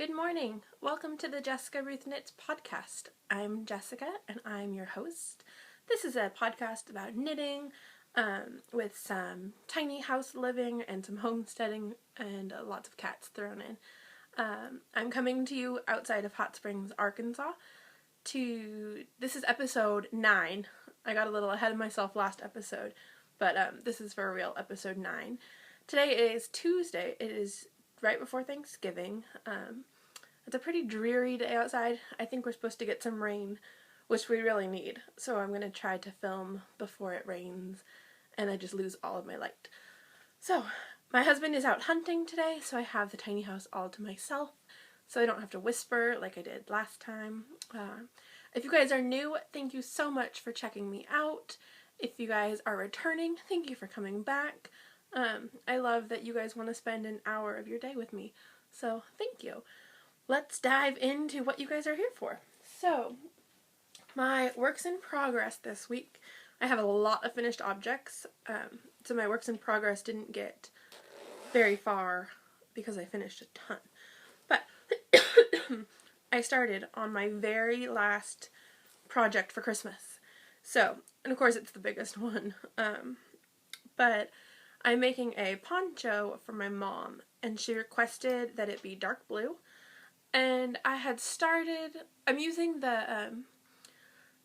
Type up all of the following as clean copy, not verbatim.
Good morning. Welcome to the Jessica Ruth Knits podcast. I'm Jessica and I'm your host. This is a podcast about knitting with some tiny house living and some homesteading and lots of cats thrown in. I'm coming to you outside of Hot Springs, Arkansas. This is episode 9. I got a little ahead of myself last episode, but this is for real, episode 9. Today is Tuesday. It is right before Thanksgiving. It's a pretty dreary day outside. I think we're supposed to get some rain, which we really need. So I'm going to try to film before it rains and I just lose all of my light. So my husband is out hunting today, so I have the tiny house all to myself, so I don't have to whisper like I did last time. If you guys are new, thank you so much for checking me out. If you guys are returning, thank you for coming back. I love that you guys want to spend an hour of your day with me, so thank you. Let's dive into what you guys are here for. So, my works in progress this week. I have a lot of finished objects, so my works in progress didn't get very far because I finished a ton. But I started on my very last project for Christmas. So, and of course it's the biggest one, but I'm making a poncho for my mom, and she requested that it be dark blue. And I had started, I'm using the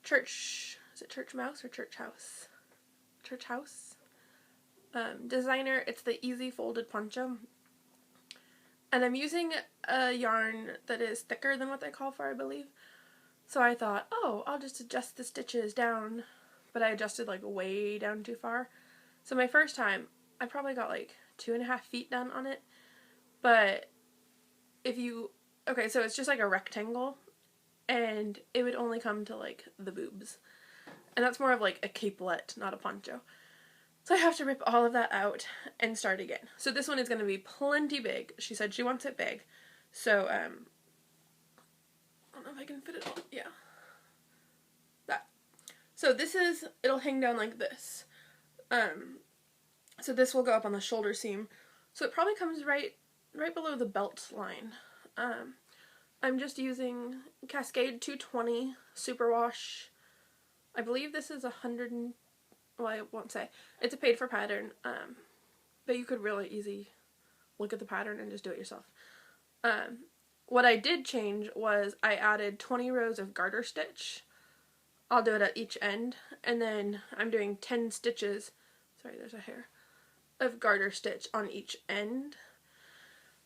is it Church Mouse or Church House? Church House designer. It's the easy folded poncho. And I'm using a yarn that is thicker than what they call for, I believe. So I thought, oh, I'll just adjust the stitches down, but I adjusted like way down too far. So my first time, I probably got like 2.5 feet done on it. But okay, so it's just like a rectangle, and it would only come to like the boobs. And that's more of like a capelet, not a poncho. So I have to rip all of that out and start again. So this one is going to be plenty big. She said she wants it big. So, I don't know if I can fit it all. Yeah. That. So it'll hang down like this. So this will go up on the shoulder seam. So it probably comes right below the belt line. I'm just using Cascade 220 Superwash. I believe this is 100 well, I won't say. It's a paid for pattern, but you could really easy look at the pattern and just do it yourself. What I did change was I added 20 rows of garter stitch. I'll do it at each end, and then I'm doing 10 stitches, sorry there's a hair, of garter stitch on each end.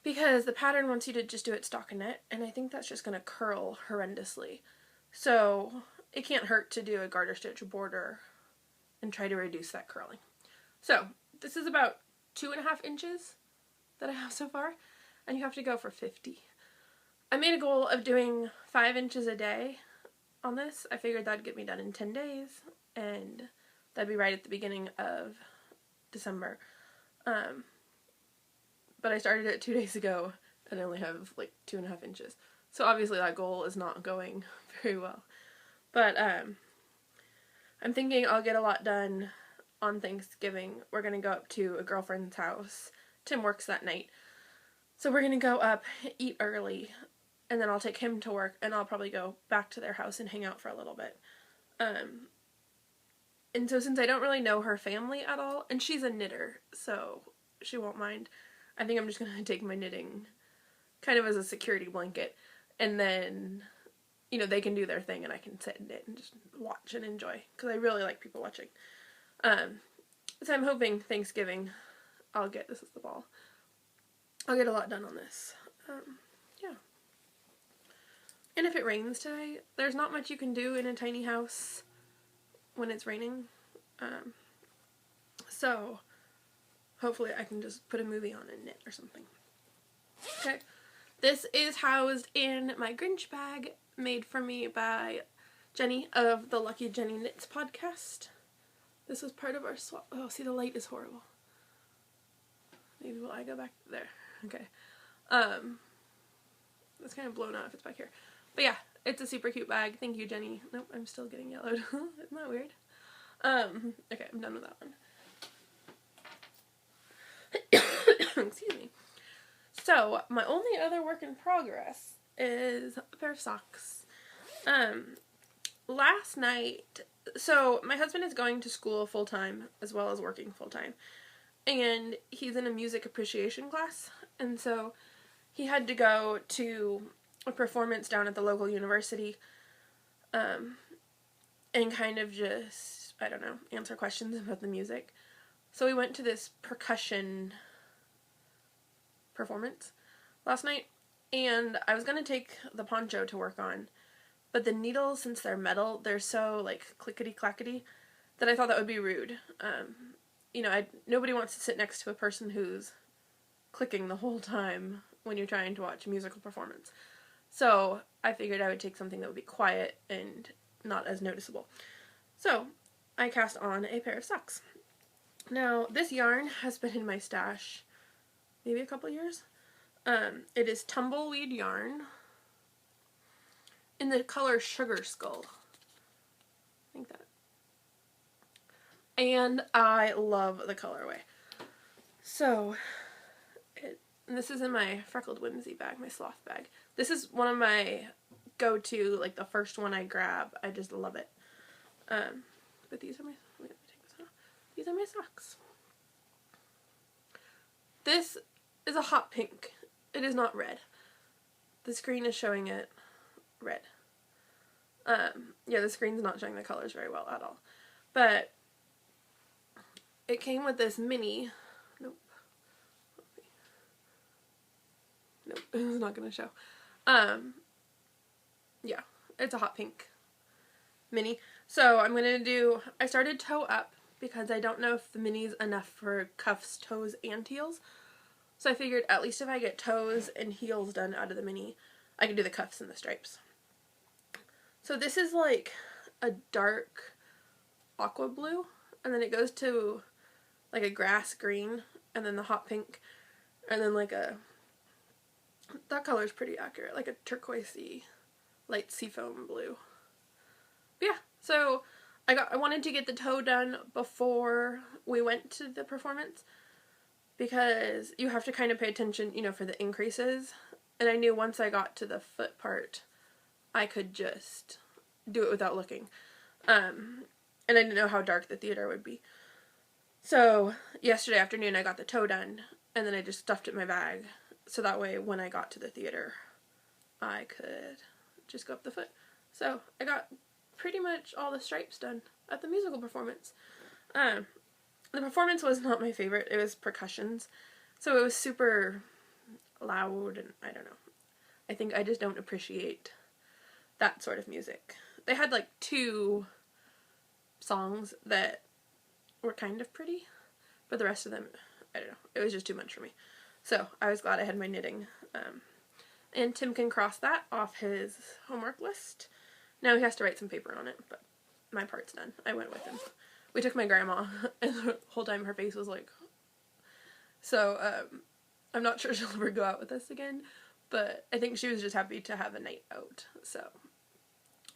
Because the pattern wants you to just do it stockinette, and I think that's just going to curl horrendously. So it can't hurt to do a garter stitch border and try to reduce that curling. So this is about 2.5 inches that I have so far, and you have to go for 50. I made a goal of doing 5 inches a day on this. I figured that'd get me done in 10 days, and that'd be right at the beginning of December. But I started it 2 days ago, and I only have like 2.5 inches. So obviously that goal is not going very well. But I'm thinking I'll get a lot done on Thanksgiving. We're going to go up to a girlfriend's house. Tim works that night. So we're going to go up, eat early, and then I'll take him to work, and I'll probably go back to their house and hang out for a little bit. And so since I don't really know her family at all, and she's a knitter, so she won't mind, I think I'm just going to take my knitting kind of as a security blanket, and then, you know, they can do their thing and I can sit and knit and just watch and enjoy, because I really like people watching. So I'm hoping Thanksgiving this is the ball, I'll get a lot done on this. Yeah. And if it rains today, there's not much you can do in a tiny house when it's raining. So hopefully I can just put a movie on and knit or something. Okay. This is housed in my Grinch bag made for me by Jenny of the Lucky Jenny Knits podcast. This was part of our swap. Oh, see, the light is horrible. Maybe will I go back there? Okay. It's kind of blown out if it's back here. But yeah, it's a super cute bag. Thank you, Jenny. Nope, I'm still getting yellowed. Isn't that weird? Okay, I'm done with that one. Excuse me. So, my only other work in progress is a pair of socks. Last night, so my husband is going to school full-time as well as working full-time. And he's in a music appreciation class. And so he had to go to a performance down at the local university and kind of just, I don't know, answer questions about the music. So we went to this percussion performance last night, and I was going to take the poncho to work on, but the needles, since they're metal, they're so, like, clickety-clackety that I thought that would be rude. Nobody wants to sit next to a person who's clicking the whole time when you're trying to watch a musical performance. So I figured I would take something that would be quiet and not as noticeable. So I cast on a pair of socks. Now, this yarn has been in my stash maybe a couple years. It is tumbleweed yarn in the color Sugar Skull. I think that. And I love the colorway. So, this is in my Freckled Whimsy bag, my sloth bag. This is one of my go-to, like the first one I grab. I just love it. But these are my, let me take this off. These are my socks. This is a hot pink. It is not red. The screen is showing it red. Yeah, the screen's not showing the colors very well at all. But it came with this mini, nope, it's not going to show. Yeah, it's a hot pink mini. So I'm going to do, I started toe up because I don't know if the mini's enough for cuffs, toes, and heels. So I figured at least if I get toes and heels done out of the mini, I can do the cuffs and the stripes. So this is like a dark aqua blue, and then it goes to like a grass green, and then the hot pink, and then like a, that color is pretty accurate, like a turquoisey, light seafoam blue. But yeah, so I wanted to get the toe done before we went to the performance, because you have to kind of pay attention, for the increases. And I knew once I got to the foot part, I could just do it without looking. And I didn't know how dark the theater would be. So yesterday afternoon I got the toe done, and then I just stuffed it in my bag. So that way when I got to the theater, I could just go up the foot. So I got pretty much all the stripes done at the musical performance. The performance was not my favorite. It was percussions. So it was super loud, and I don't know. I think I just don't appreciate that sort of music. They had like 2 songs that were kind of pretty, but the rest of them, I don't know. It was just too much for me. So I was glad I had my knitting. And Tim can cross that off his homework list. Now he has to write some paper on it, but my part's done. I went with him. We took my grandma, and the whole time her face was like, so, I'm not sure she'll ever go out with us again, but I think she was just happy to have a night out, so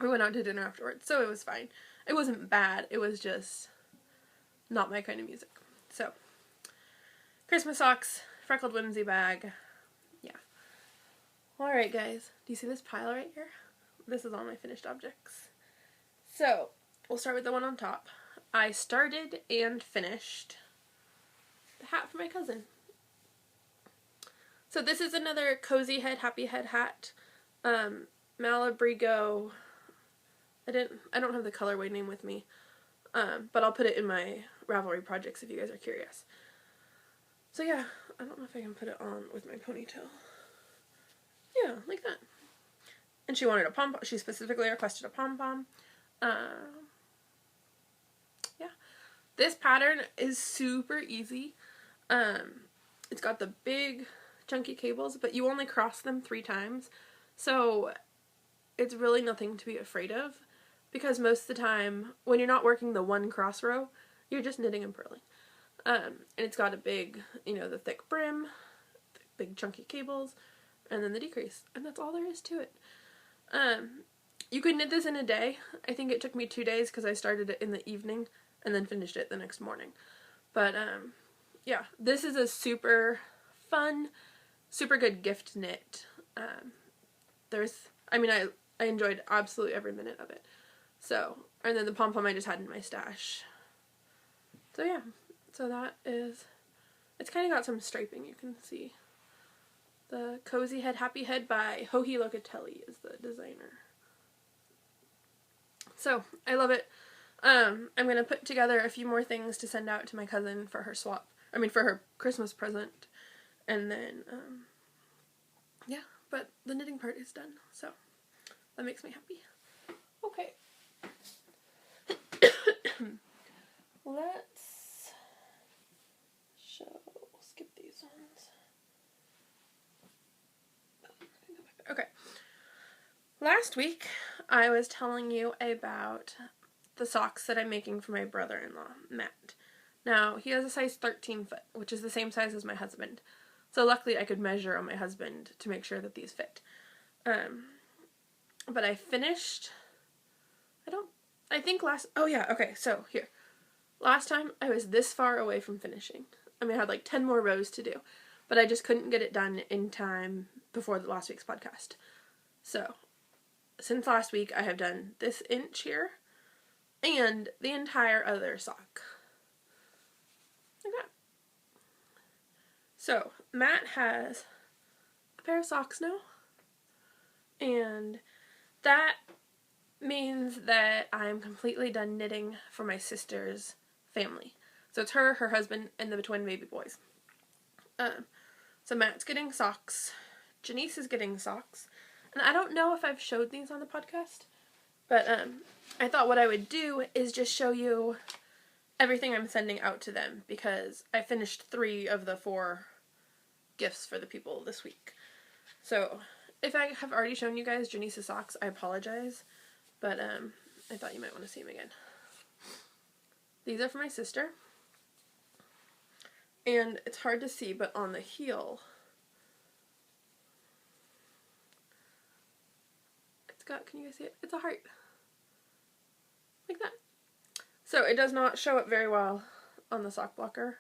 we went out to dinner afterwards, so it was fine. It wasn't bad, it was just not my kind of music. So, Christmas socks, Freckled Whimsy bag, yeah. Alright guys, do you see this pile right here? This is all my finished objects. So, we'll start with the one on top. I started and finished the hat for my cousin. So this is another Cozy Head Happy Head hat. Malabrigo. I don't have the colorway name with me. But I'll put it in my Ravelry projects if you guys are curious. So yeah, I don't know if I can put it on with my ponytail. Yeah, like that. And she wanted a pom-pom. She specifically requested a pom-pom. Yeah. This pattern is super easy. It's got the big chunky cables, but you only cross them 3 times. So it's really nothing to be afraid of, because most of the time when you're not working the 1 cross row, you're just knitting and purling. And it's got a big, the thick brim, the big chunky cables, and then the decrease. And that's all there is to it. You could knit this in a day. I think it took me 2 days because I started it in the evening and then finished it the next morning. But, yeah, this is a super fun, super good gift knit. I enjoyed absolutely every minute of it. So, and then the pom-pom I just had in my stash. So yeah, so that is, it's kind of got some striping, you can see. The Cozy Head Happy Head by Joji Locatelli is the designer. So, I love it. I'm going to put together a few more things to send out to my cousin for her for her Christmas present. And then, yeah, but the knitting part is done, so that makes me happy. Okay. Let's skip these ones. Okay. Last week, I was telling you about the socks that I'm making for my brother-in-law, Matt. Now, he has a size 13 foot, which is the same size as my husband. So luckily I could measure on my husband to make sure that these fit. But I finished, so here. Last time I was this far away from finishing. I mean, I had like 10 more rows to do, but I just couldn't get it done in time before the last week's podcast. So, since last week I have done this inch here and the entire other sock. Like that. So, Matt has a pair of socks now, and that means that I'm completely done knitting for my sister's family. So it's her husband, and the twin baby boys. So Matt's getting socks, Janice is getting socks, and I don't know if I've showed these on the podcast, but I thought what I would do is just show you everything I'm sending out to them, because I finished 3 of the 4 gifts for the people this week. So if I have already shown you guys Janice's socks, I apologize, but I thought you might want to see them again. These are for my sister, and it's hard to see, but on the heel, it's got, can you guys see it? It's a heart. Like that. So it does not show up very well on the sock blocker,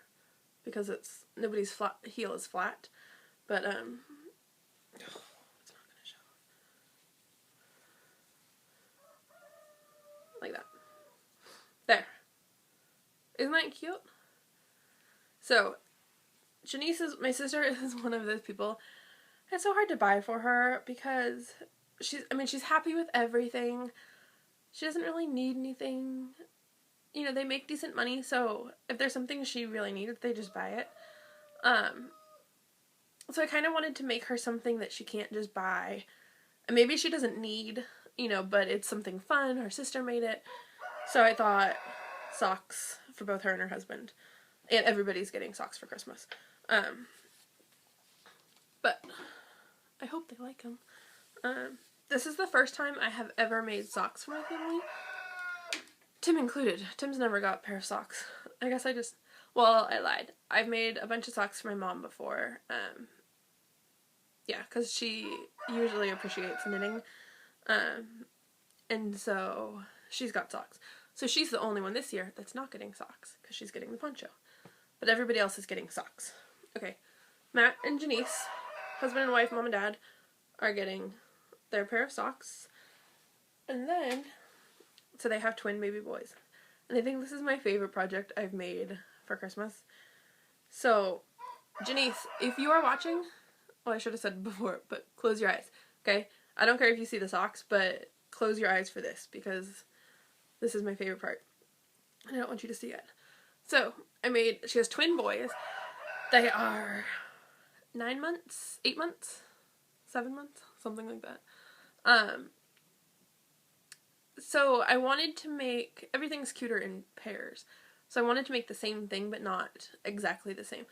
because nobody's heel is flat, but it's not going to show. Like that. There. Isn't that cute? So, my sister is one of those people. It's so hard to buy for her because she's happy with everything. She doesn't really need anything. You know, they make decent money, so if there's something she really needs, they just buy it. So I kind of wanted to make her something that she can't just buy. And maybe she doesn't need, but it's something fun. Her sister made it. So I thought socks for both her and her husband. And everybody's getting socks for Christmas. But I hope they like them. This is the first time I have ever made socks for my family. Tim included. Tim's never got a pair of socks. I guess I lied. I've made a bunch of socks for my mom before. Yeah, because she usually appreciates knitting. And so she's got socks. So she's the only one this year that's not getting socks, because she's getting the poncho. But everybody else is getting socks. Okay, Matt and Janice, husband and wife, mom and dad, are getting their pair of socks. And then, so they have twin baby boys. And I think this is my favorite project I've made for Christmas. So, Janice, if you are watching, well, I should have said before, but close your eyes, okay? I don't care if you see the socks, but close your eyes for this, because this is my favorite part. And I don't want you to see it. So, she has twin boys. They are 9 months, 8 months, 7 months, something like that. So I wanted to make, everything's cuter in pairs. So I wanted to make the same thing, but not exactly the same.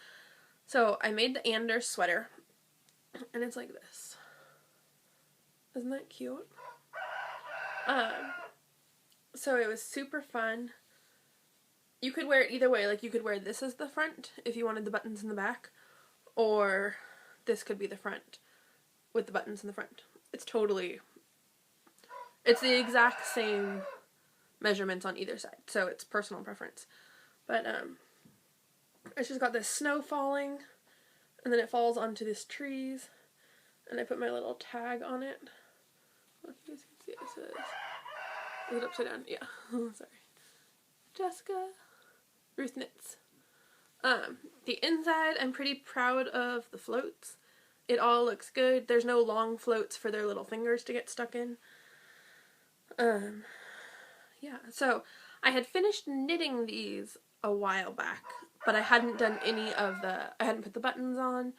So I made the Anders sweater, and it's like this. Isn't that cute? So it was super fun. You could wear it either way. Like, you could wear this as the front if you wanted the buttons in the back, or this could be the front with the buttons in the front. It's the exact same measurements on either side, so it's personal preference. But it's just got this snow falling, and then it falls onto these trees, and I put my little tag on it. I don't know if you guys can see it. It says, is it upside down? Yeah. Sorry. Jessica Ruth Knits. The inside, I'm pretty proud of the floats. It all looks good. There's no long floats for their little fingers to get stuck in. Yeah, so I had finished knitting these a while back, but I hadn't done any of I hadn't put the buttons on,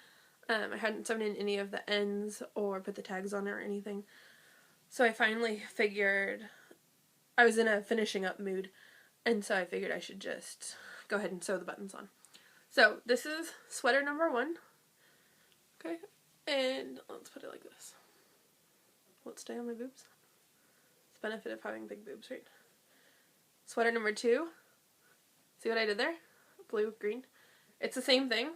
I hadn't sewn in any of the ends or put the tags on or anything. So I finally figured, I was in a finishing up mood, and so I figured I should just go ahead and sew the buttons on. So this is sweater number 1, okay, and let's put it like this. Will it stay on my boobs? It's the benefit of having big boobs, right? Sweater number 2, see what I did there? Blue, green. It's the same thing,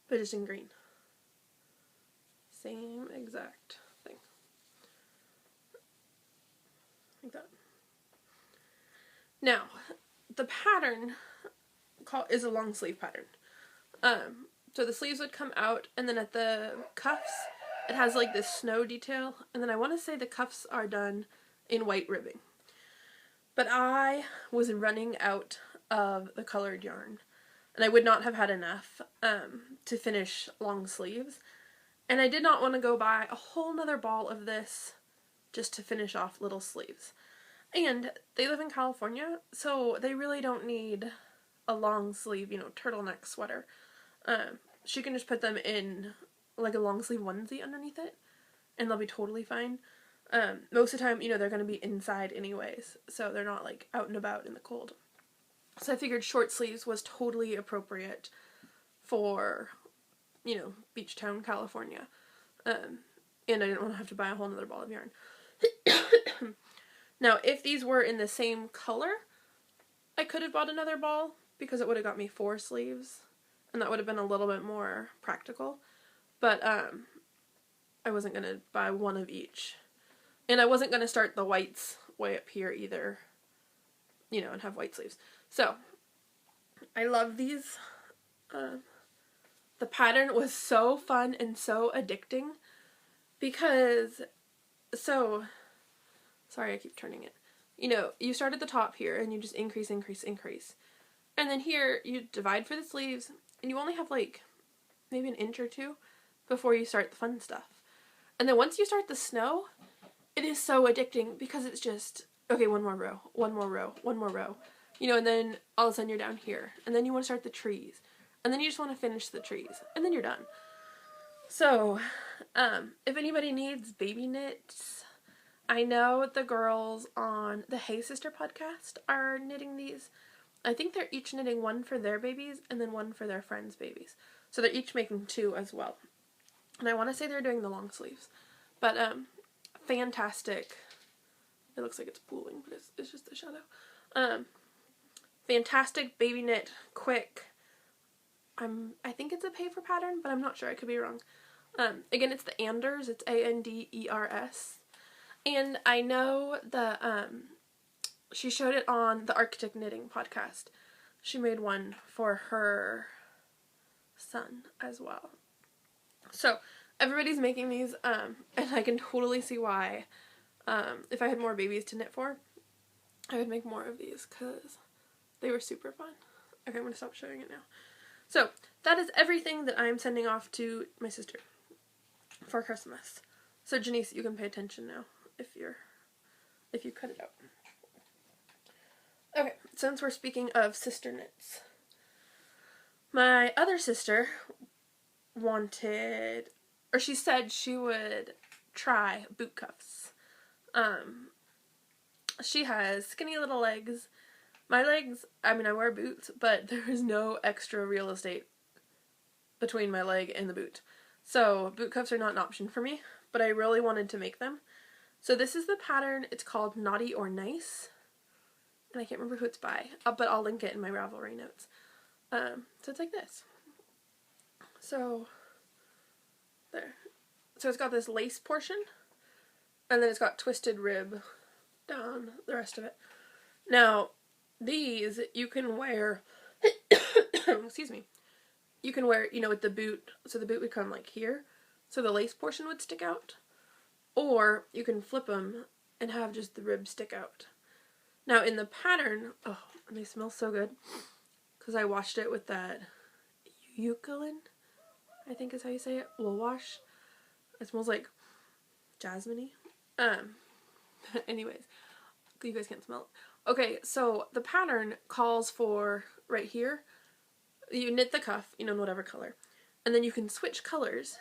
but just in green. Same exact thing. Like that. Now, the pattern is a long sleeve pattern. So the sleeves would come out, and then at the cuffs, it has like this snow detail, and then I want to say the cuffs are done in white ribbing. But I was running out of the colored yarn, and I would not have had enough to finish long sleeves, and I did not want to go buy a whole nother ball of this just to finish off little sleeves. And they live in California, so they really don't need a long sleeve, turtleneck sweater. She can just put them in like a long sleeve onesie underneath it, and they'll be totally fine. Most of the time, they're going to be inside anyways, so they're not like out and about in the cold. So I figured short sleeves was totally appropriate for, beach town, California. And I didn't want to have to buy a whole nother ball of yarn. Now, if these were in the same color, I could have bought another ball because it would have got me 4 sleeves, and that would have been a little bit more practical. But I wasn't going to buy one of each. And I wasn't going to start the whites way up here either, and have white sleeves. So, I love these. The pattern was so fun and so addicting because, sorry, I keep turning it. You start at the top here and you just increase. And then here you divide for the sleeves and you only have like maybe an inch or 2 before you start the fun stuff. And then once you start the snow, it is so addicting because it's just, okay, one more row, and then all of a sudden you're down here, and then you want to start the trees, and then you just want to finish the trees, and then you're done. So, if anybody needs baby knits, I know the girls on the Hey Sister podcast are knitting these. I think they're each knitting one for their babies and then one for their friends' babies. So they're each making 2 as well. And I want to say they're doing the long sleeves. But, fantastic. It looks like it's pooling, but it's just a shadow. Fantastic baby knit, quick. I think it's a paper pattern, but I'm not sure. I could be wrong. Again, it's the Anders. It's Anders. And I know she showed it on the Arctic Knitting podcast. She made one for her son as well. So, everybody's making these, and I can totally see why. If I had more babies to knit for, I would make more of these, because they were super fun. Okay, I'm going to stop showing it now. So, that is everything that I'm sending off to my sister for Christmas. So, Janice, you can pay attention now, if you cut it out. Okay, since we're speaking of sister knits, my other sister she said she would try boot cuffs. She has skinny little legs. My legs, I wear boots, but there is no extra real estate between my leg and the boot. So boot cuffs are not an option for me, but I really wanted to make them. So this is the pattern. It's called Naughty or Nice. And I can't remember who it's by, but I'll link it in my Ravelry notes. So it's like this. So, there. So it's got this lace portion, and then it's got twisted rib down the rest of it. Now, these you can wear, excuse me, you can wear, you know, with the boot, so the boot would come like here, so the lace portion would stick out. Or you can flip them and have just the rib stick out. Now in the pattern, oh, and they smell so good, because I washed it with that eucalyptus, I think is how you say it, wool wash. It smells like jasmine-y. Anyways, you guys can't smell it. Okay, so the pattern calls for, right here, you knit the cuff, you know, in whatever color, and then you can switch colors,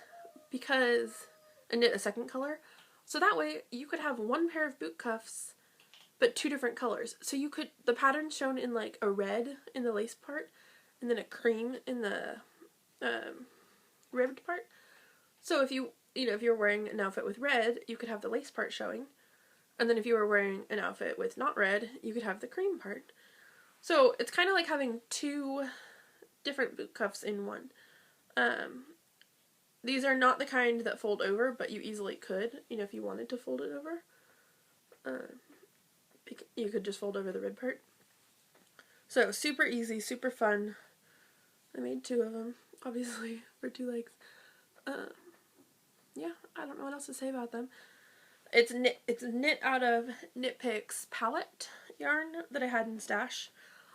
and knit a second color, so that way you could have one pair of boot cuffs, but 2 different colors. So you could, the pattern's shown in like a red in the lace part, and then a cream in the ribbed part. So if you know, if you're wearing an outfit with red, you could have the lace part showing. And then if you were wearing an outfit with not red, you could have the cream part. So it's kind of like having 2 different boot cuffs in one. These are not the kind that fold over, but you easily could, you know, if you wanted to fold it over. You could just fold over the rib part. So super easy, super fun. I made 2 of them, obviously, for 2 legs. Yeah, I don't know what else to say about them. It's knit out of Knit Picks palette yarn that I had in stash.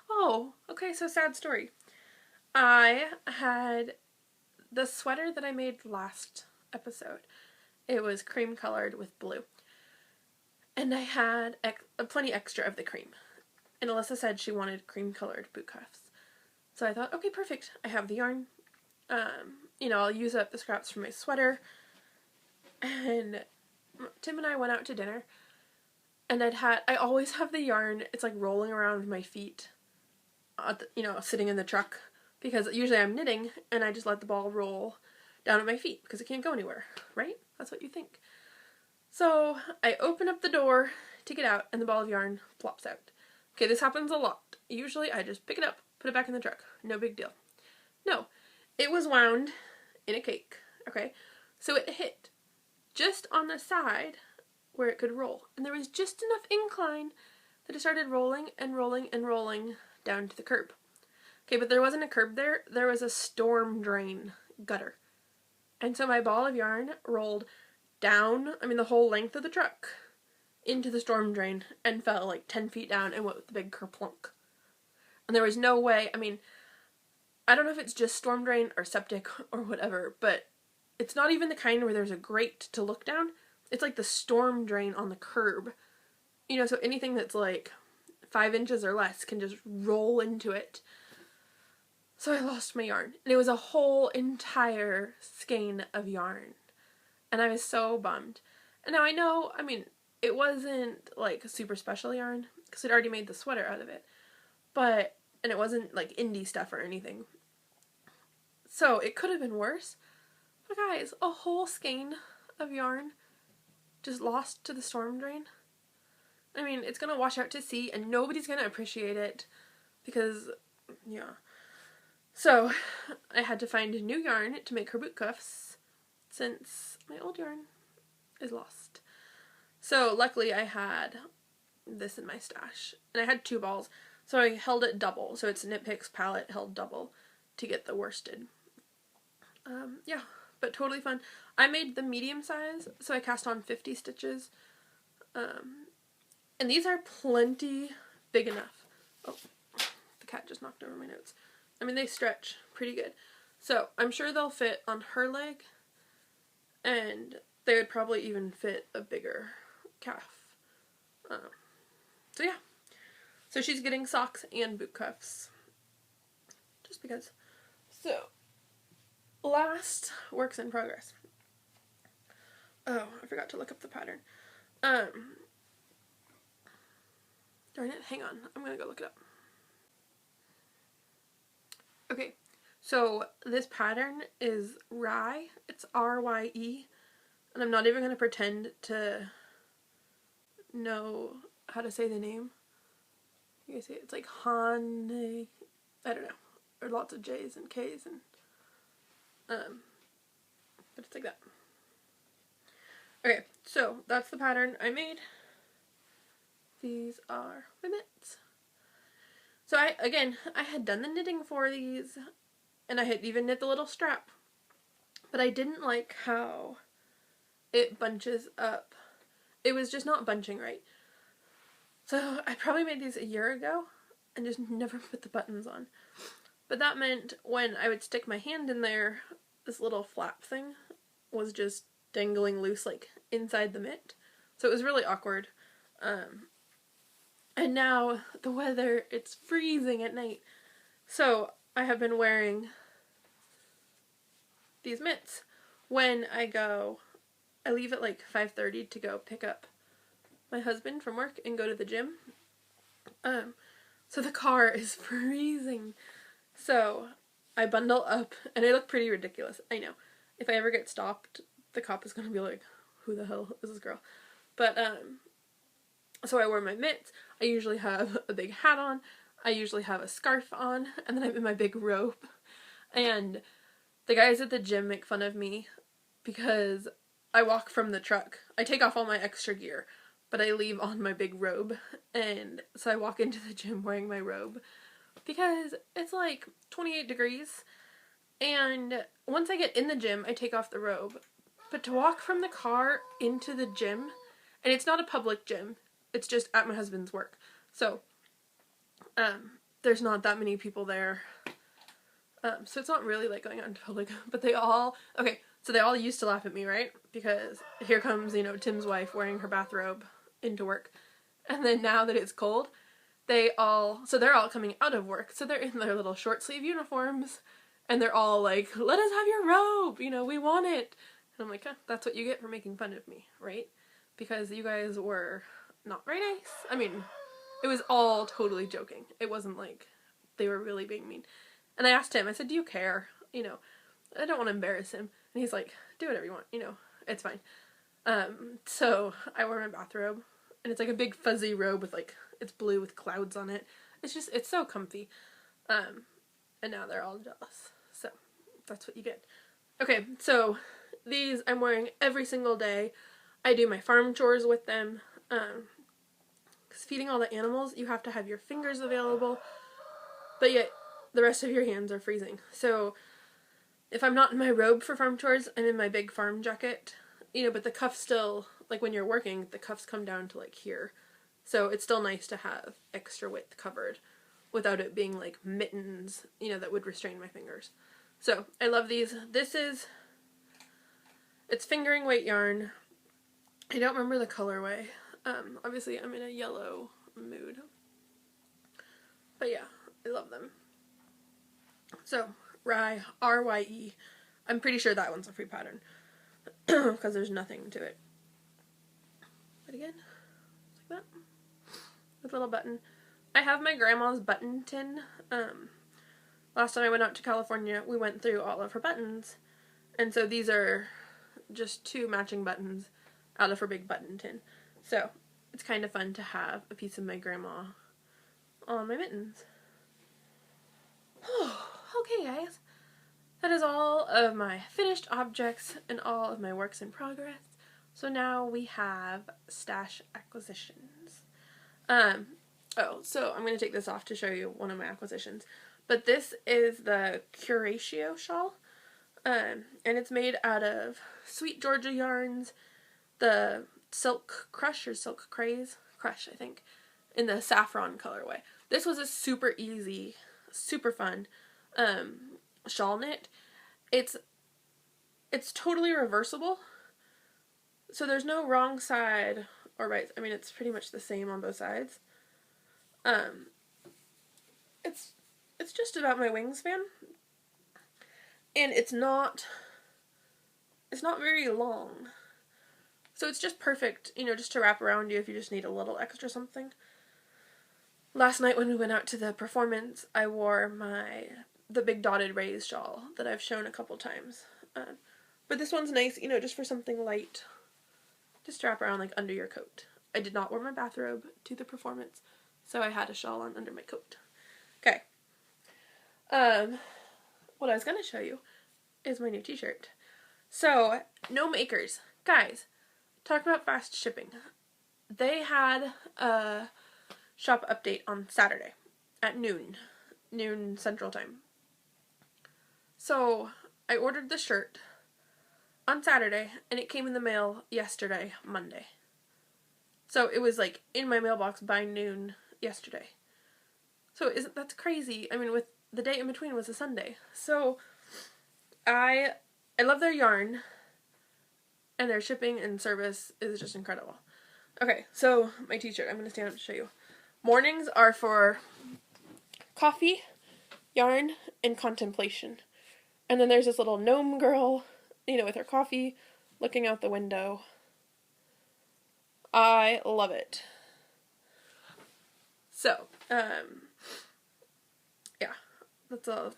Oh, okay, so sad story. I had the sweater that I made last episode. It was cream colored with blue. And I had plenty extra of the cream. And Alyssa said she wanted cream colored boot cuffs. So I thought, okay, perfect. I have the yarn. You know, I'll use up the scraps from my sweater. And Tim and I went out to dinner, and I always have the yarn, it's like rolling around my feet, you know, sitting in the truck, because usually I'm knitting, and I just let the ball roll down at my feet, because it can't go anywhere, right? That's what you think. So I open up the door to get out, and the ball of yarn plops out. Okay, this happens a lot. Usually I just pick it up, put it back in the truck. No big deal. No, it was wound in a cake, okay? So it hit just on the side where it could roll. And there was just enough incline that it started rolling and rolling and rolling down to the curb. Okay, but there wasn't a curb there. There was a storm drain gutter. And so my ball of yarn rolled down, I mean the whole length of the truck, into the storm drain and fell like 10 feet down and went with the big kerplunk. And there was no way, I mean, I don't know if it's just storm drain or septic or whatever, but it's not even the kind where there's a grate to look down. It's like the storm drain on the curb. You know, so anything that's like 5 inches or less can just roll into it. So I lost my yarn. And it was a whole entire skein of yarn. And I was so bummed. And now I know, I mean, it wasn't like a super special yarn, because I'd already made the sweater out of it. But, and it wasn't like indie stuff or anything. So it could have been worse. But guys, a whole skein of yarn just lost to the storm drain. I mean, it's gonna wash out to sea and nobody's gonna appreciate it because, yeah. So I had to find new yarn to make her boot cuffs since my old yarn is lost. So luckily I had this in my stash, and I had 2 balls, so I held it double. So it's Knit Picks palette held double to get the worsted. Yeah, but totally fun. I made the medium size, so I cast on 50 stitches. And these are plenty big enough. Oh, the cat just knocked over my notes. I mean, they stretch pretty good. So I'm sure they'll fit on her leg, and they would probably even fit a bigger calf. So yeah. So she's getting socks and boot cuffs. Just because. So, last works in progress. Oh, I forgot to look up the pattern. Darn it, hang on. I'm gonna go look it up. Okay, so this pattern is Rye. It's R-Y-E. And I'm not even gonna pretend to know how to say the name. You guys see it? It's like Han. I don't know. There are lots of J's and K's and but it's like that. Okay, so that's the pattern I made. These are my mitts. So I had done the knitting for these, and I had even knit the little strap. But I didn't like how it bunches up. It was just not bunching right. So I probably made these a year ago and just never put the buttons on. But that meant when I would stick my hand in there, this little flap thing was just dangling loose, like, inside the mitt. So it was really awkward. And now the weather, it's freezing at night. So I have been wearing these mitts when I leave at like 5:30 to go pick up my husband from work and go to the gym. So the car is freezing. So I bundle up, and I look pretty ridiculous. I know. If I ever get stopped, the cop is going to be like, who the hell is this girl? But, so I wear my mitts. I usually have a big hat on. I usually have a scarf on, and then I'm in my big robe. And the guys at the gym make fun of me because I walk from the truck. I take off all my extra gear, but I leave on my big robe. And so I walk into the gym wearing my robe because it's like 28 degrees. And once I get in the gym, I take off the robe. But to walk from the car into the gym, and it's not a public gym, it's just at my husband's work. So, there's not that many people there. So it's not really like going out into public, but they all used to laugh at me, right? Because here comes, Tim's wife wearing her bathrobe into work. And then now that it's cold, they're all coming out of work. So they're in their little short sleeve uniforms, and they're all like, let us have your robe, we want it. And I'm like, that's what you get for making fun of me, right? Because you guys were not very nice. I mean, it was all totally joking. It wasn't like they were really being mean. And I asked him, I said, do you care? I don't want to embarrass him. And he's like, do whatever you want, it's fine. So I wore my bathrobe, and it's like a big fuzzy robe with it's blue with clouds on it. It's so comfy. And now they're all jealous. So that's what you get. Okay, so these I'm wearing every single day. I do my farm chores with them. Because feeding all the animals, you have to have your fingers available, but yet the rest of your hands are freezing. So if I'm not in my robe for farm chores, I'm in my big farm jacket, but the cuffs still, when you're working, the cuffs come down to here. So it's still nice to have extra width covered without it being like mittens, that would restrain my fingers. So I love these. It's fingering weight yarn. I don't remember the colorway. Obviously I'm in a yellow mood. But yeah, I love them. So, Rye, R-Y-E. I'm pretty sure that one's a free pattern. Because there's nothing to it. But again, like that. With a little button. I have my grandma's button tin. Last time I went out to California, we went through all of her buttons. And so these are just 2 matching buttons out of her big button tin. So, it's kind of fun to have a piece of my grandma on my mittens. Okay, guys. That is all of my finished objects and all of my works in progress. So now we have stash acquisitions. So I'm going to take this off to show you one of my acquisitions. But this is the Curatio shawl. And it's made out of Sweet Georgia yarns, the Silk Crush or Silk Craze, Crush I think, in the saffron colorway. This was a super easy, super fun shawl knit. It's totally reversible, so there's no wrong side or right. I mean, it's pretty much the same on both sides. It's just about my wingspan, and it's not very long. So it's just perfect, just to wrap around you if you just need a little extra something. Last night when we went out to the performance, I wore the big dotted raise shawl that I've shown a couple times. But this one's nice, just for something light. Just to wrap around under your coat. I did not wear my bathrobe to the performance, so I had a shawl on under my coat. Okay. What I was going to show you is my new t-shirt. So, No Makers. Guys, talk about fast shipping. They had a shop update on Saturday at noon Central Time. So I ordered the shirt on Saturday, and it came in the mail yesterday, Monday. So it was like in my mailbox by noon yesterday. So that's crazy. I mean, with the day in between was a Sunday. So I love their yarn, and their shipping and service is just incredible. Okay, so my t-shirt, I'm going to stand up to show you. Mornings are for coffee, yarn, and contemplation. And then there's this little gnome girl, with her coffee, looking out the window. I love it. So, yeah, it's a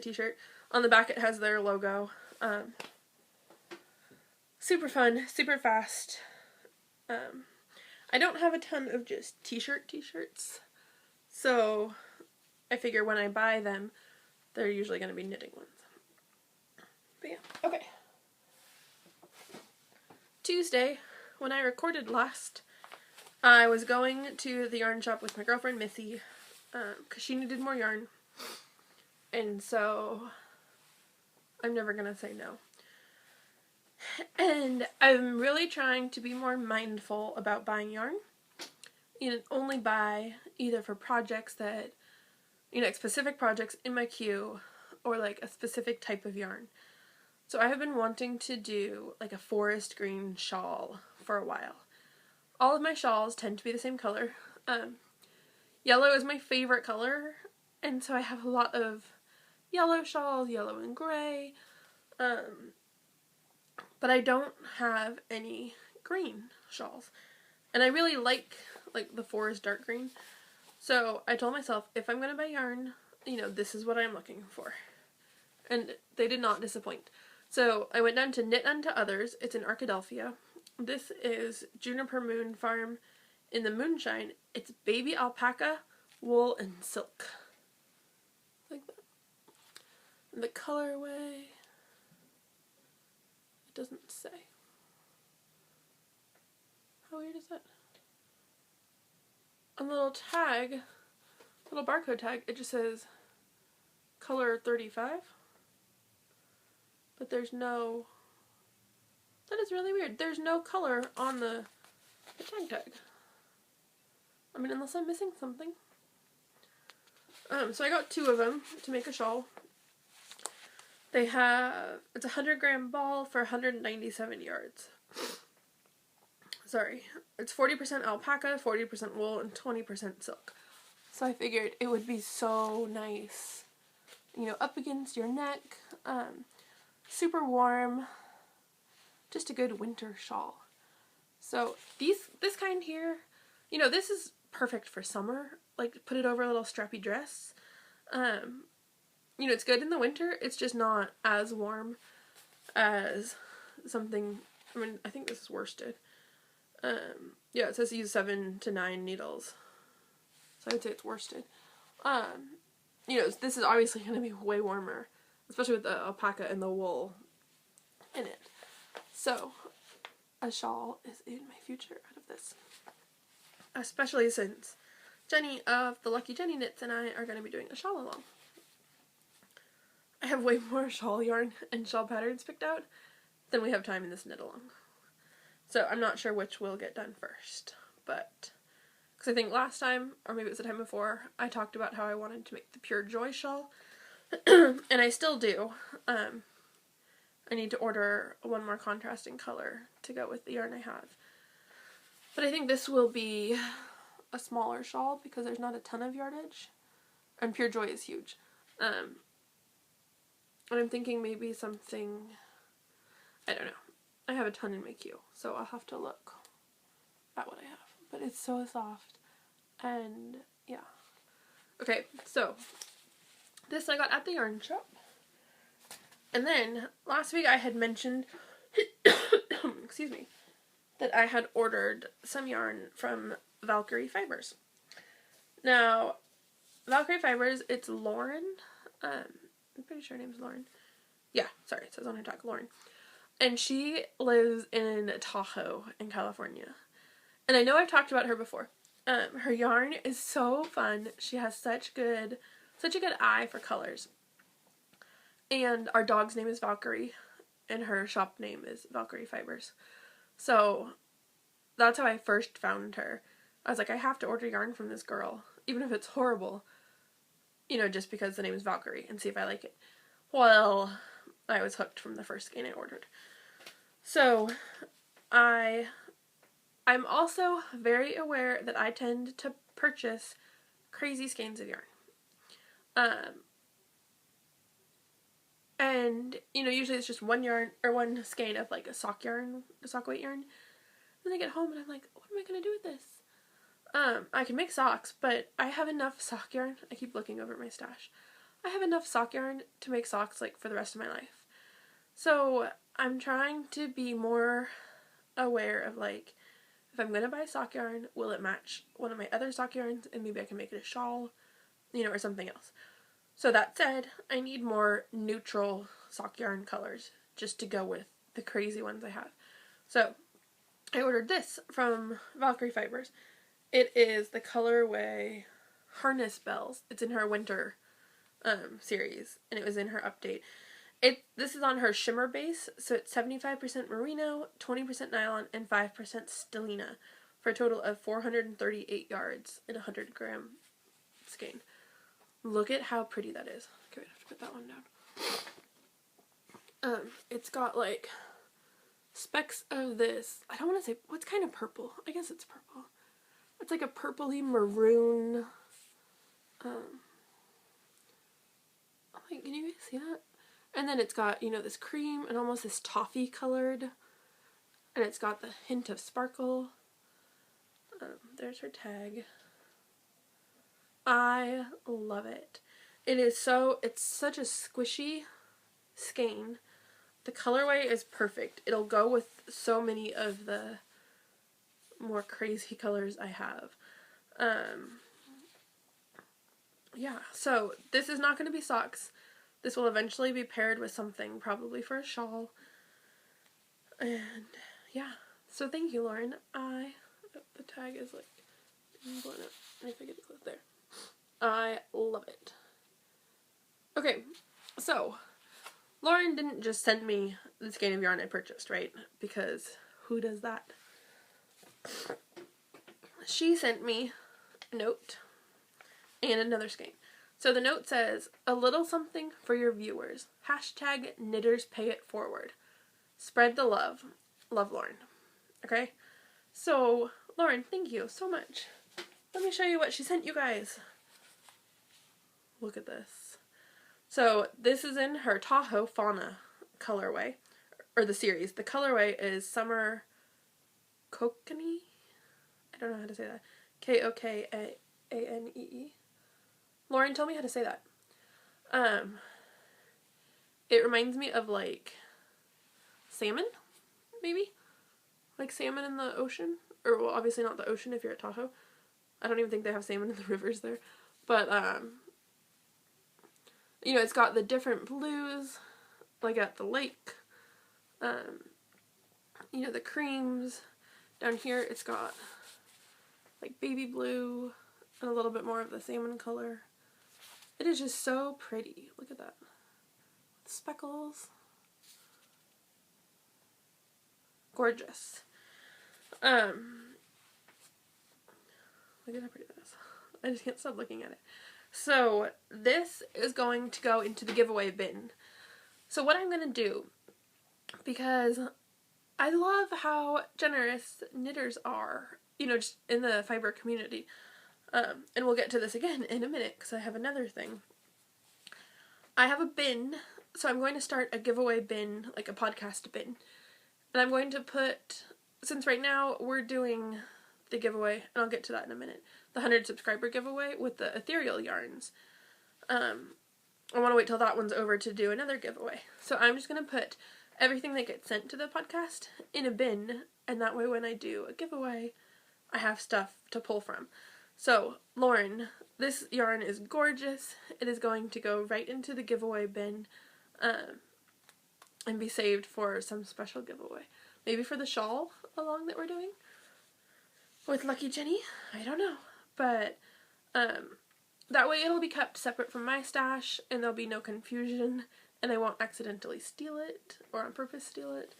t-shirt. On the back it has their logo. Super fun, super fast. I don't have a ton of just t-shirts, so I figure when I buy them, they're usually going to be knitting ones. But yeah, okay. Tuesday, when I recorded last, I was going to the yarn shop with my girlfriend Missy, because she needed more yarn, and so I'm never going to say no. And I'm really trying to be more mindful about buying yarn. Only buy either for projects that, specific projects in my queue, or like a specific type of yarn. So I have been wanting to do like a forest green shawl for a while. All of my shawls tend to be the same color. Yellow is my favorite color, and so I have a lot of yellow shawls, yellow and gray. But I don't have any green shawls. And I really like the forest dark green. So I told myself, if I'm going to buy yarn, this is what I'm looking for. And they did not disappoint. So I went down to Knit Unto Others. It's in Arkadelphia. This is Juniper Moon Farm in the Moonshine. It's baby alpaca, wool, and silk. Like that. And the colorway, it doesn't say. How weird is that? On the little tag, little barcode tag, it just says color 35. But there's no, that is really weird. There's no color on the tag. I mean, unless I'm missing something. So I got 2 of them to make a shawl. They have, it's a 100-gram ball for 197 yards. Sorry, it's 40% alpaca, 40% wool, and 20% silk. So I figured it would be so nice, up against your neck, super warm, just a good winter shawl. So this kind here, this is perfect for summer, like put it over a little strappy dress. It's good in the winter, it's just not as warm as something, I think this is worsted. Yeah, it says use 7 to 9 needles. So I'd say it's worsted. This is obviously going to be way warmer, especially with the alpaca and the wool in it. So, a shawl is in my future out of this. Especially since Jenny of the Lucky Jenny Knits and I are going to be doing a shawl along. I have way more shawl yarn and shawl patterns picked out than we have time in this knit along. So I'm not sure which will get done first, but, because I think last time, or maybe it was the time before, I talked about how I wanted to make the Pure Joy shawl, and I still do. I need to order one more contrasting color to go with the yarn I have. But I think this will be a smaller shawl because there's not a ton of yardage, and Pure Joy is huge. And I'm thinking maybe something, I don't know. I have a ton in my queue, so I'll have to look at what I have. But it's so soft, and yeah. Okay, so this I got at the yarn shop. And then last week I had mentioned, excuse me, that I had ordered some yarn from Valkyrie Fibers. Now, Valkyrie Fibers, it's Lauren. I'm pretty sure her name's Lauren. Yeah, sorry, it says on her tag, Lauren. And she lives in Tahoe in California. And I know I've talked about her before. Her yarn is so fun. She has such a good eye for colors. And our dog's name is Valkyrie, and her shop name is Valkyrie Fibers. So that's how I first found her. I was like, I have to order yarn from this girl, even if it's horrible, just because the name is Valkyrie, and see if I like it. Well, I was hooked from the first skein I ordered. So I'm also very aware that I tend to purchase crazy skeins of yarn. And, usually it's just one yarn, or one skein of, like, a sock weight yarn. Then I get home and I'm like, what am I going to do with this? I can make socks, but I have enough sock yarn. I keep looking over at my stash. I have enough sock yarn to make socks, like, for the rest of my life. So I'm trying to be more aware of, like, if I'm going to buy sock yarn, will it match one of my other sock yarns, and maybe I can make it a shawl, or something else. So that said, I need more neutral sock yarn colors just to go with the crazy ones I have. So I ordered this from Valkyrie Fibers. It is the colorway Harness Bells. It's in her winter series, and it was in her update. This is on her shimmer base, so it's 75% merino, 20% nylon, and 5% stellina, for a total of 438 yards in a 100-gram skein. Look at how pretty that is. Okay, I have to put that one down. It's got, like, specks of this, I don't want to say, what's kind of purple? I guess it's purple. It's like a purpley maroon, like, can you guys see that? And then it's got, this cream and almost this toffee colored, and it's got the hint of sparkle. There's her tag. I love it. It's such a squishy skein. The colorway is perfect. It'll go with so many of the more crazy colors I have. Yeah, so this is not going to be socks. This will eventually be paired with something, probably for a shawl. And yeah, so thank you, Lauren. The tag is like blown up. If I get it close there. I love it. Okay, so Lauren didn't just send me the skein of yarn I purchased, right? Because who does that? She sent me a note and another skein. So the note says, a little something for your viewers. Hashtag knitters pay it forward. Spread the love. Love, Lauren. Okay? So, Lauren, thank you so much. Let me show you what she sent you guys. Look at this. So this is in her Tahoe Fauna colorway, or the series. The colorway is Summer Kokanee? I don't know how to say that. Kokanee. Lauren, tell me how to say that. It reminds me of, like, salmon, maybe? Like salmon in the ocean? Or, well, obviously not the ocean if you're at Tahoe. I don't even think they have salmon in the rivers there. But, it's got the different blues, like at the lake. The creams. Down here it's got, like, baby blue and a little bit more of the salmon color. It is just so pretty. Look at that. Speckles. Gorgeous. Look at how pretty that is. I just can't stop looking at it. So this is going to go into the giveaway bin. So what I'm going to do, because I love how generous knitters are, just in the fiber community. And we'll get to this again in a minute because I have another thing. I have a bin, so I'm going to start a giveaway bin, like a podcast bin. And I'm going to put, since right now we're doing the giveaway, and I'll get to that in a minute, the 100 subscriber giveaway with the ethereal yarns. I want to wait till that one's over to do another giveaway. So I'm just going to put everything that gets sent to the podcast in a bin, and that way when I do a giveaway, I have stuff to pull from. So, Lauren, this yarn is gorgeous. It is going to go right into the giveaway bin, and be saved for some special giveaway. Maybe for the shawl along that we're doing with Lucky Jenny. I don't know. But that way it'll be kept separate from my stash, and there'll be no confusion, and I won't accidentally steal it or on purpose steal it.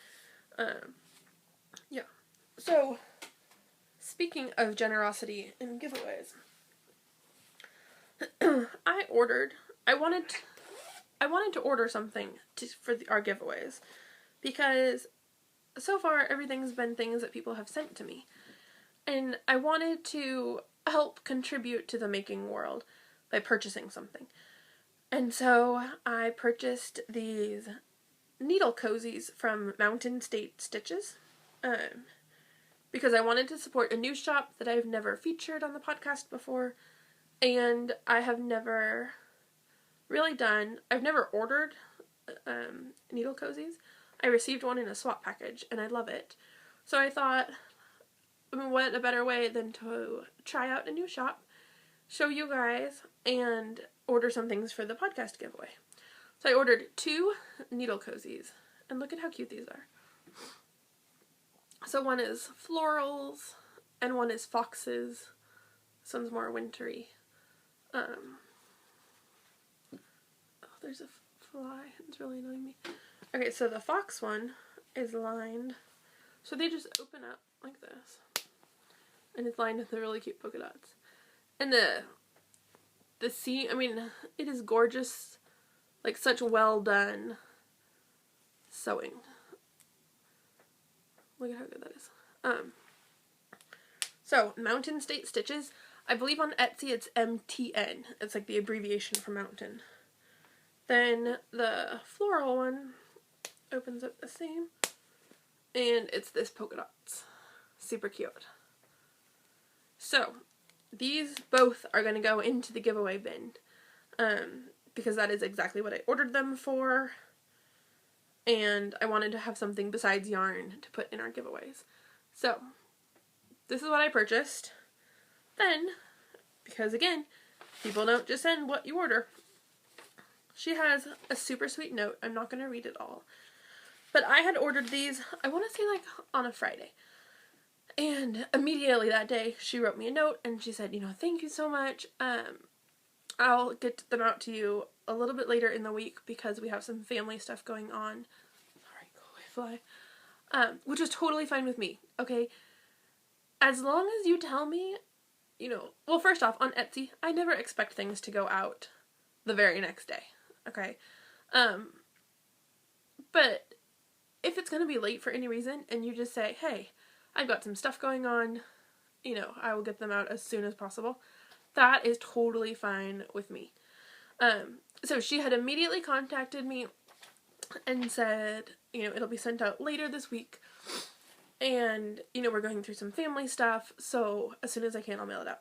Yeah. So, speaking of generosity and giveaways, I wanted to order something for our giveaways, because so far everything's been things that people have sent to me. And I wanted to help contribute to the making world by purchasing something. And so I purchased these needle cozies from Mountain State Stitches, because I wanted to support a new shop that I've never featured on the podcast before, and I have never I've never ordered needle cozies. I received one in a swap package, and I love it. So I thought, what a better way than to try out a new shop, show you guys, and order some things for the podcast giveaway. So I ordered 2 needle cozies, and look at how cute these are. So one is florals, and one is foxes. This one's more wintry. Oh, there's a fly. It's really annoying me. Okay, so the fox one is lined. So they just open up like this. And it's lined with the really cute polka dots. And the seam, I mean, it is gorgeous. Like, such well done sewing. Look at how good that is. So, Mountain State Stitches. I believe on Etsy it's MTN. It's like the abbreviation for mountain. Then the floral one opens up the same. And it's this polka dots. Super cute. So, these both are going to go into the giveaway bin. Because that is exactly what I ordered them for. And I wanted to have something besides yarn to put in our giveaways. So, this is what I purchased. Then, because again, people don't just send what you order. She has a super sweet note. I'm not going to read it all. But I had ordered these, I want to say like on a Friday. And immediately that day, she wrote me a note and she said, thank you so much. I'll get them out to you a little bit later in the week because we have some family stuff going on. Sorry, go away, fly. Which is totally fine with me, okay? As long as you tell me, well, first off, on Etsy, I never expect things to go out the very next day, okay? But if it's going to be late for any reason and you just say, hey, I've got some stuff going on, I will get them out as soon as possible, that is totally fine with me. So she had immediately contacted me and said, it'll be sent out later this week. And, we're going through some family stuff, so as soon as I can, I'll mail it out.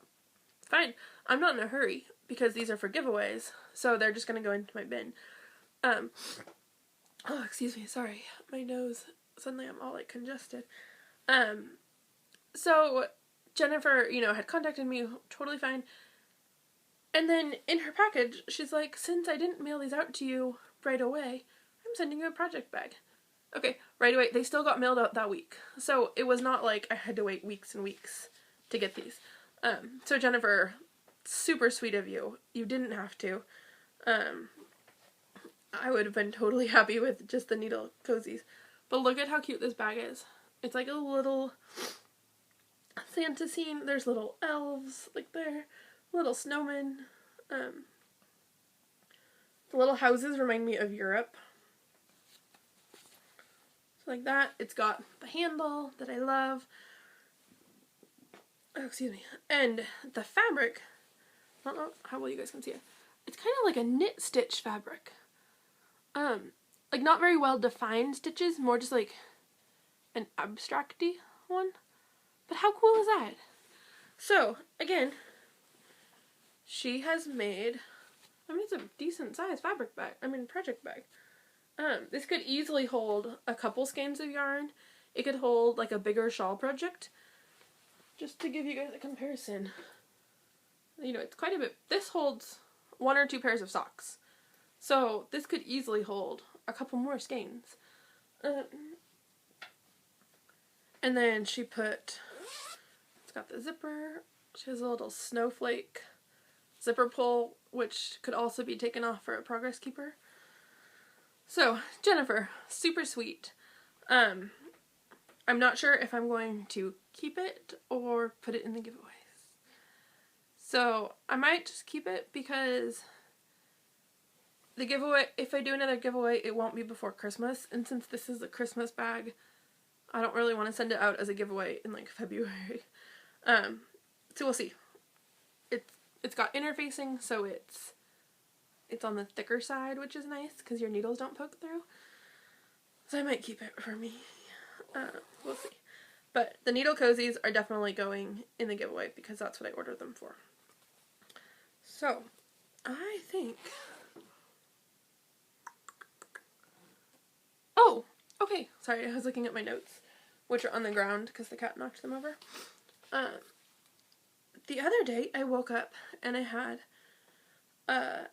Fine. I'm not in a hurry, because these are for giveaways, so they're just going to go into my bin. Oh, excuse me, sorry. My nose, suddenly I'm all, congested. So Jennifer, had contacted me, totally fine. And then in her package, she's like, since I didn't mail these out to you right away, I'm sending you a project bag. Okay, right away, they still got mailed out that week. So it was not like I had to wait weeks and weeks to get these. So Jennifer, super sweet of you. You didn't have to. I would have been totally happy with just the needle cozies. But look at how cute this bag is. It's like a little Santa scene. There's little elves, there. Little snowmen. The little houses remind me of Europe. So like that. It's got the handle that I love. Oh, excuse me. And the fabric, I don't know how well you guys can see it. It's kind of like a knit stitch fabric. Not very well defined stitches, more just like an abstracty one. But how cool is that? So, again, she has made, it's a decent size project bag. This could easily hold a couple skeins of yarn. It could hold a bigger shawl project. Just to give you guys a comparison. It's quite a bit. This holds 1 or 2 pairs of socks. So this could easily hold a couple more skeins. And then it's got the zipper. She has a little snowflake zipper pull, which could also be taken off for a progress keeper. So, Jennifer, super sweet. I'm not sure if I'm going to keep it or put it in the giveaways. So, I might just keep it because the giveaway, if I do another giveaway, it won't be before Christmas. And since this is a Christmas bag, I don't really want to send it out as a giveaway in like February. So we'll see. It's got interfacing, so it's on the thicker side, which is nice because your needles don't poke through. So I might keep it for me. We'll see. But the needle cozies are definitely going in the giveaway because that's what I ordered them for. So I think. Oh, okay. Sorry, I was looking at my notes, which are on the ground because the cat knocked them over. The other day I woke up and I had,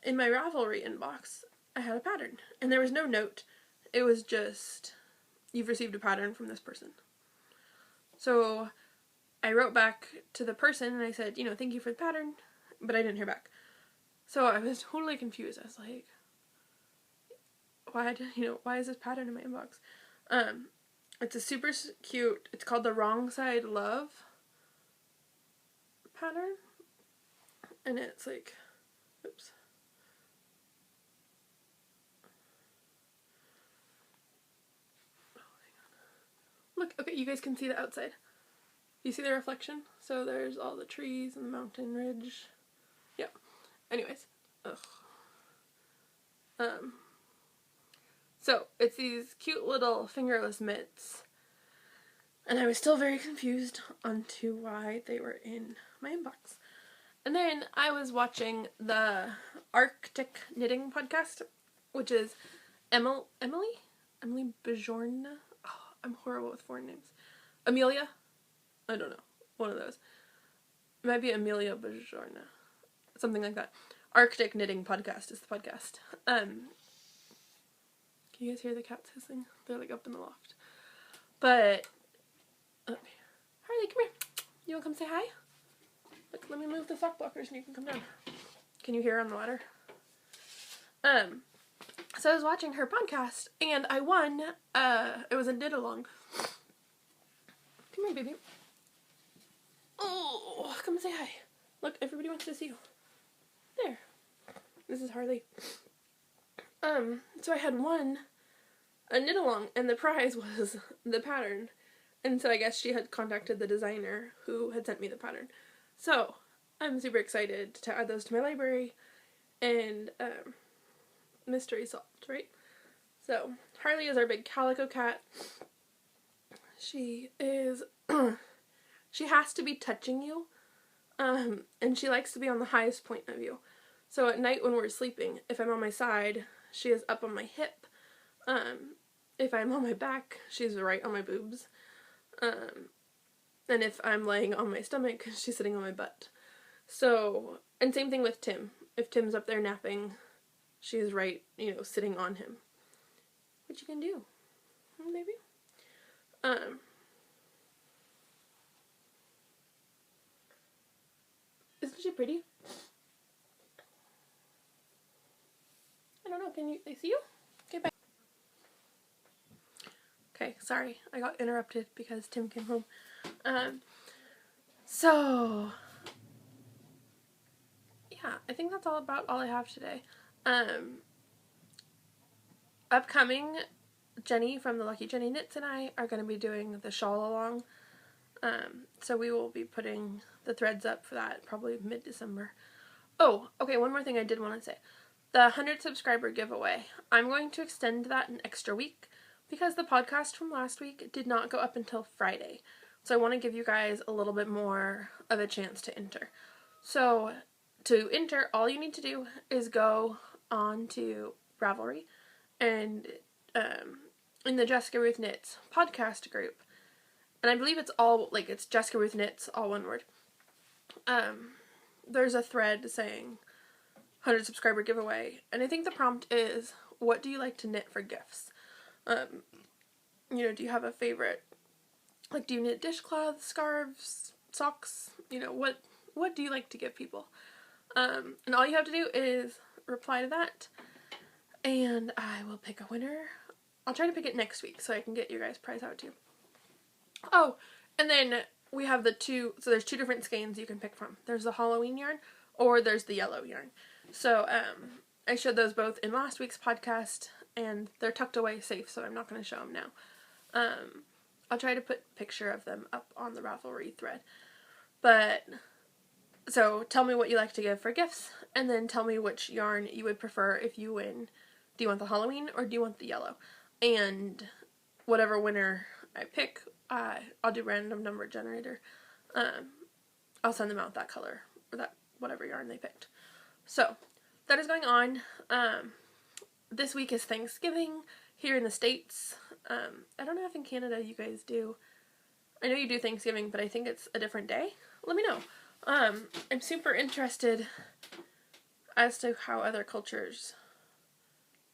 in my Ravelry inbox, I had a pattern. And there was no note. It was just, you've received a pattern from this person. So I wrote back to the person and I said, thank you for the pattern, but I didn't hear back. So I was totally confused. I was like, why is this pattern in my inbox? It's a super cute, it's called the Wrong Side Love pattern. And it's like, oops. Oh, hang on. Look, okay, you guys can see the outside. You see the reflection? So there's all the trees and the mountain ridge. Yeah. Anyways. Ugh. So it's these cute little fingerless mitts. And I was still very confused on to why they were in my inbox. And then I was watching the Arctic Knitting podcast, which is Emily Bajorna. Oh, I'm horrible with foreign names. Amelia? I don't know. One of those. It might be Amelia Bajorna. Something like that. Arctic Knitting Podcast is the podcast. Can you guys hear the cats hissing? They're like up in the loft. But, Harley, come here. You want to come say hi? Look, let me move the sock blockers and you can come down. Can you hear on the ladder? So I was watching her podcast and I won, it was a knit along. Come here, baby. Oh, come say hi. Look, everybody wants to see you. There. This is Harley. So I had won a knit along and the prize was the pattern. And so I guess she had contacted the designer who had sent me the pattern. So I'm super excited to add those to my library and mystery solved, right? So Harley is our big calico cat. She is, she has to be touching you, and she likes to be on the highest point of you. So at night when we're sleeping, if I'm on my side, she is up on my hip. If I'm on my back, she's right on my boobs. And if I'm laying on my stomach, she's sitting on my butt. So, and same thing with Tim. If Tim's up there napping, she is right, sitting on him. What you can do, maybe? Isn't she pretty? I don't know, they see you? Okay, bye. Okay, sorry, I got interrupted because Tim came home. So, yeah, I think that's all I have today. Upcoming, Jenny from the Lucky Jenny Knits and I are going to be doing the shawl along. So we will be putting the threads up for that probably mid-December. Oh, okay, one more thing I did want to say. The 100 subscriber giveaway. I'm going to extend that an extra week because the podcast from last week did not go up until Friday. So I want to give you guys a little bit more of a chance to enter. So to enter, all you need to do is go on to Ravelry and in the Jessica Ruth Knits podcast group. And I believe it's it's Jessica Ruth Knits, all one word. There's a thread saying 100 subscriber giveaway. And I think the prompt is, what do you like to knit for gifts? Do you have a favorite? Like, do you knit dishcloths, scarves, socks? What do you like to give people? And all you have to do is reply to that. and I will pick a winner. I'll try to pick it next week so I can get your guys' prize out too. Oh, and then we have there's two different skeins you can pick from. There's the Halloween yarn, or there's the yellow yarn. So, I showed those both in last week's podcast, and they're tucked away safe, so I'm not going to show them now. I'll try to put a picture of them up on the Ravelry thread. But, so tell me what you like to give for gifts, and then tell me which yarn you would prefer if you win. Do you want the Halloween, or do you want the yellow? And whatever winner I pick, I'll do random number generator. I'll send them out that color, or that whatever yarn they picked. So, that is going on. This week is Thanksgiving here in the States. I don't know if in Canada you guys do. I know you do Thanksgiving, but I think it's a different day. Let me know. I'm super interested as to how other cultures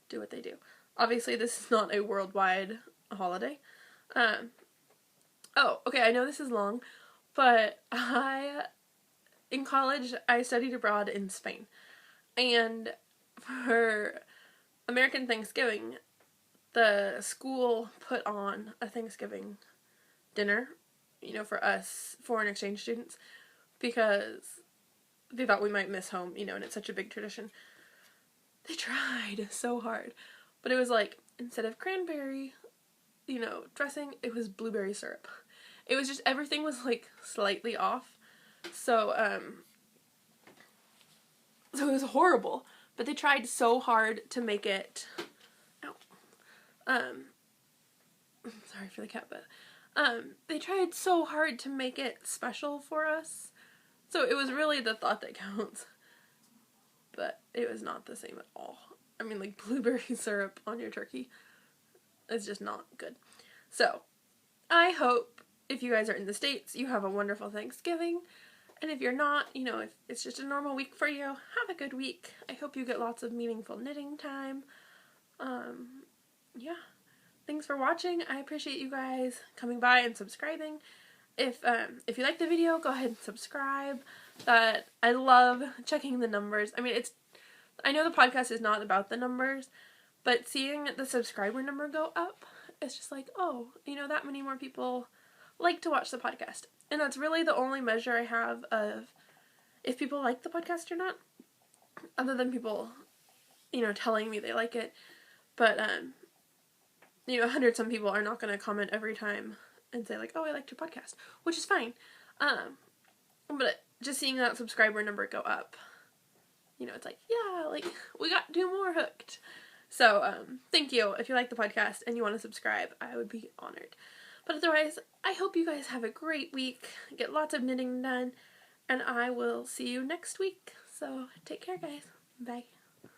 do what they do. Obviously, this is not a worldwide holiday. Oh, okay, I know this is long, but in college, I studied abroad in Spain. And for American Thanksgiving, the school put on a Thanksgiving dinner, for us foreign exchange students, because they thought we might miss home, and it's such a big tradition. They tried so hard, but it was like, instead of cranberry, dressing, it was blueberry syrup. It was just, everything was like slightly off. So it was horrible, but they tried so hard to make it, sorry for the cat, but, they tried so hard to make it special for us. So it was really the thought that counts, but it was not the same at all. I mean, like, blueberry syrup on your turkey is just not good. So, I hope if you guys are in the States, you have a wonderful Thanksgiving. And if you're not, if it's just a normal week for you, have a good week. I hope you get lots of meaningful knitting time. Yeah. Thanks for watching. I appreciate you guys coming by and subscribing. If you like the video, go ahead and subscribe. I love checking the numbers. I mean, I know the podcast is not about the numbers, but seeing the subscriber number go up, it's just like, oh, that many more people like to watch the podcast. And that's really the only measure I have of if people like the podcast or not, other than people, telling me they like it. But, 100-some people are not going to comment every time and say, like, oh, I liked your podcast, which is fine. But just seeing that subscriber number go up, it's like, yeah, like, we got 2 more hooked. So, thank you. If you like the podcast and you want to subscribe, I would be honored. But otherwise, I hope you guys have a great week, get lots of knitting done, and I will see you next week. So, take care, guys. Bye.